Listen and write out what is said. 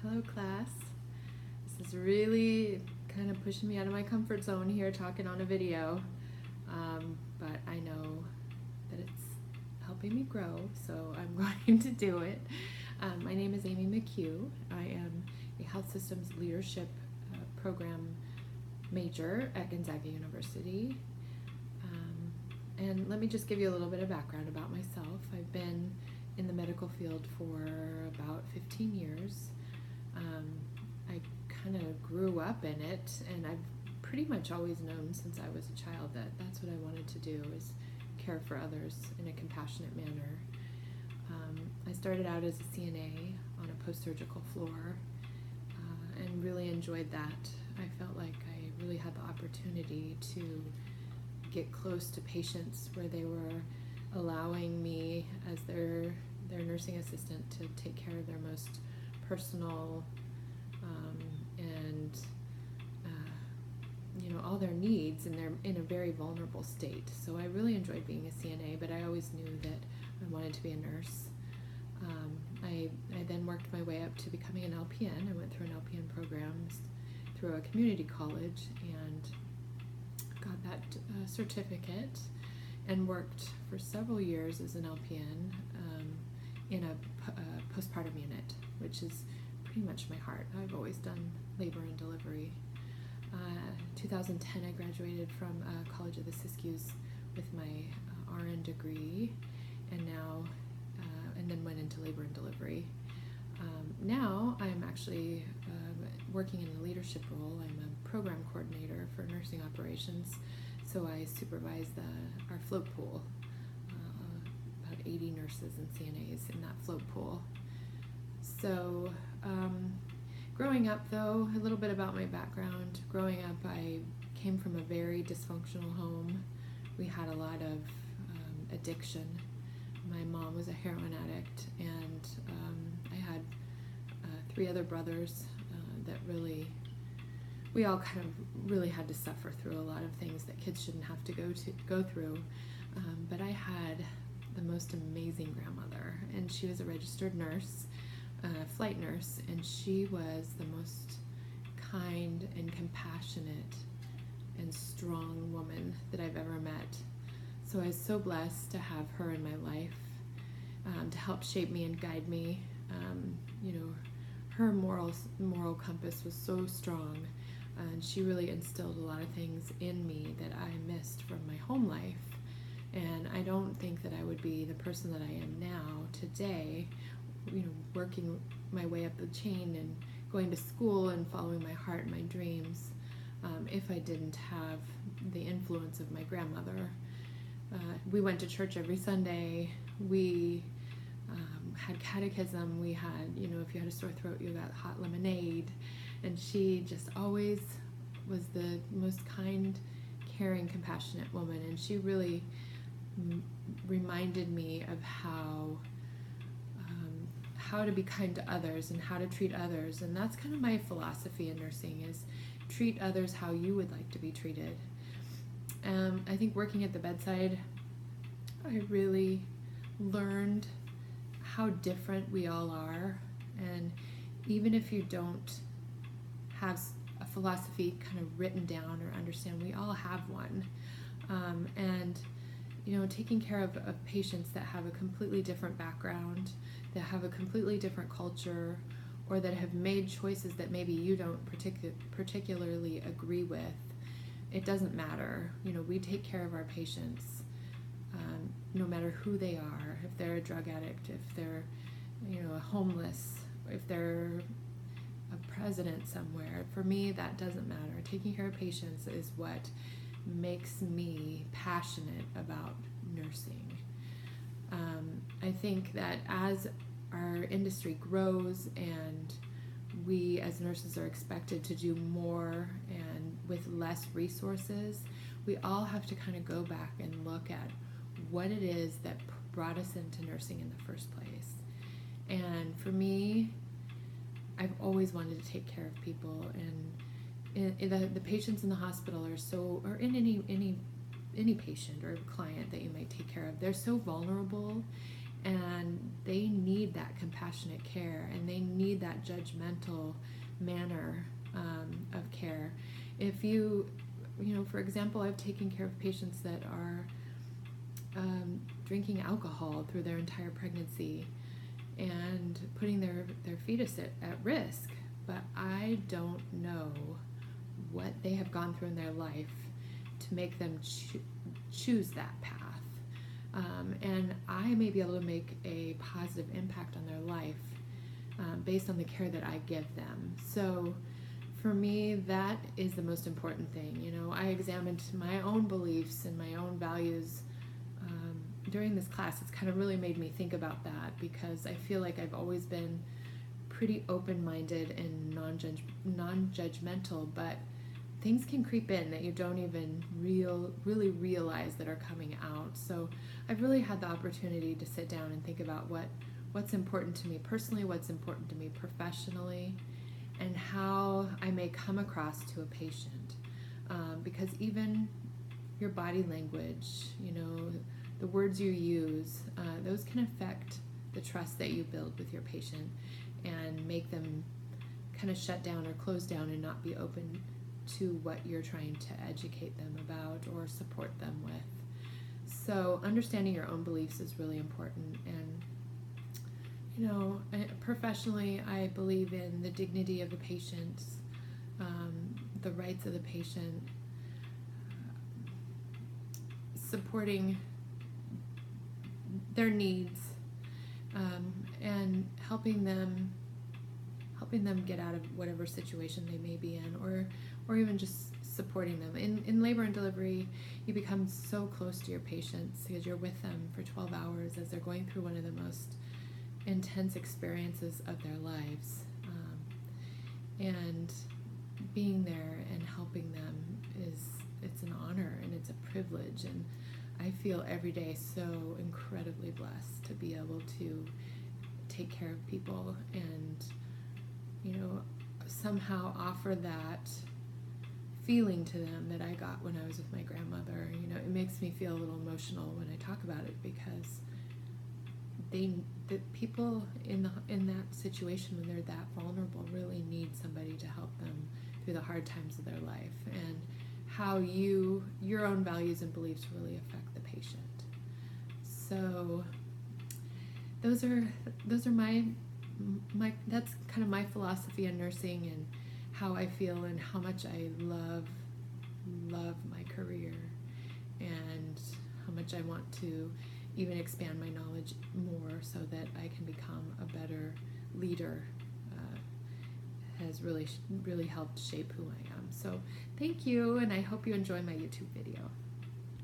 Hello class. This is really kind of pushing me out of my comfort zone here talking on a video, but I know that it's helping me grow, so I'm going to do it. My name is Amy McHugh. I am a health systems leadership program major at Gonzaga University. And let me just give you a little bit of background about myself. I've been in the medical field for about 15 years. I kind of grew up in it, and I've pretty much always known since I was a child that that's what I wanted to do, is care for others in a compassionate manner. I started out as a CNA on a post-surgical floor and really enjoyed that. I felt like I really had the opportunity to get close to patients where they were allowing me as their nursing assistant to take care of their most personal and all their needs, and they're in a very vulnerable state. So I really enjoyed being a CNA, but I always knew that I wanted to be a nurse. I then worked my way up to becoming an LPN. I went through an LPN program through a community college and got that certificate and worked for several years as an LPN in a postpartum unit, which is pretty much my heart. I've always done labor and delivery. 2010 I graduated from College of the Siskiyous with my RN degree, and then went into labor and delivery. Now I'm actually working in a leadership role. I'm a program coordinator for nursing operations, so I supervise our float pool, about 80 nurses and CNAs in that float pool. So growing up, though, a little bit about my background. Growing up, I came from a very dysfunctional home. We had a lot of addiction. My mom was a heroin addict, and I had 3 other brothers that we all kind of really had to suffer through a lot of things that kids shouldn't have to go through. But I had the most amazing grandmother, and she was a registered nurse, flight nurse, and she was the most kind and compassionate and strong woman that I've ever met. So I was so blessed to have her in my life to help shape me and guide me. Her moral compass was so strong, and she really instilled a lot of things in me that I missed from my home life. And I don't think that I would be the person that I am now today, working my way up the chain and going to school and following my heart and my dreams, if I didn't have the influence of my grandmother. We went to church every Sunday. We had catechism. We had, if you had a sore throat, you got hot lemonade. And she just always was the most kind, caring, compassionate woman. And she really reminded me of how to be kind to others and how to treat others. And that's kind of my philosophy in nursing, is treat others how you would like to be treated. I think working at the bedside, I really learned how different we all are, and even if you don't have a philosophy kind of written down or understand, we all have one. And taking care of patients that have a completely different background, that have a completely different culture, or that have made choices that maybe you don't particularly agree with, it doesn't matter. We take care of our patients no matter who they are. If they're a drug addict, if they're homeless, if they're a president somewhere, for me that doesn't matter. Taking care of patients is what makes me passionate about nursing. I think that as our industry grows and we as nurses are expected to do more and with less resources, we all have to kind of go back and look at what it is that brought us into nursing in the first place. And for me, I've always wanted to take care of people, and the patients in the hospital or in any patient or client that you might take care of, they're so vulnerable, and they need that compassionate care, and they need that judgmental manner of care. If you know, for example, I've taken care of patients that are drinking alcohol through their entire pregnancy and putting their fetus at risk, but I don't know what they have gone through in their life to make them choose that path. And I may be able to make a positive impact on their life based on the care that I give them. So for me, that is the most important thing. You know, I examined my own beliefs and my own values during this class. It's kind of really made me think about that, because I feel like I've always been pretty open-minded and non-judgmental, but things can creep in that you don't even really realize that are coming out. So I've really had the opportunity to sit down and think about what's important to me personally, what's important to me professionally, and how I may come across to a patient. Because even your body language, you know, the words you use, those can affect the trust that you build with your patient and make them kind of shut down or close down and not be open to what you're trying to educate them about or support them with. So understanding your own beliefs is really important. And you know, professionally, I believe in the dignity of the patient, the rights of the patient, supporting their needs, and helping them get out of whatever situation they may be in, or even just supporting them. In labor and delivery, you become so close to your patients because you're with them for 12 hours as they're going through one of the most intense experiences of their lives. And being there and helping them it's an honor and it's a privilege, and I feel every day so incredibly blessed to be able to take care of people and, you know, somehow offer that feeling to them that I got when I was with my grandmother. You know, it makes me feel a little emotional when I talk about it, because the people in that situation, when they're that vulnerable, really need somebody to help them through the hard times of their life, and how your own values and beliefs really affect the patient. So those are my that's kind of my philosophy in nursing, and how I feel and how much I love my career, and how much I want to even expand my knowledge more so that I can become a better leader. Has really helped shape who I am. So thank you, and I hope you enjoy my YouTube video.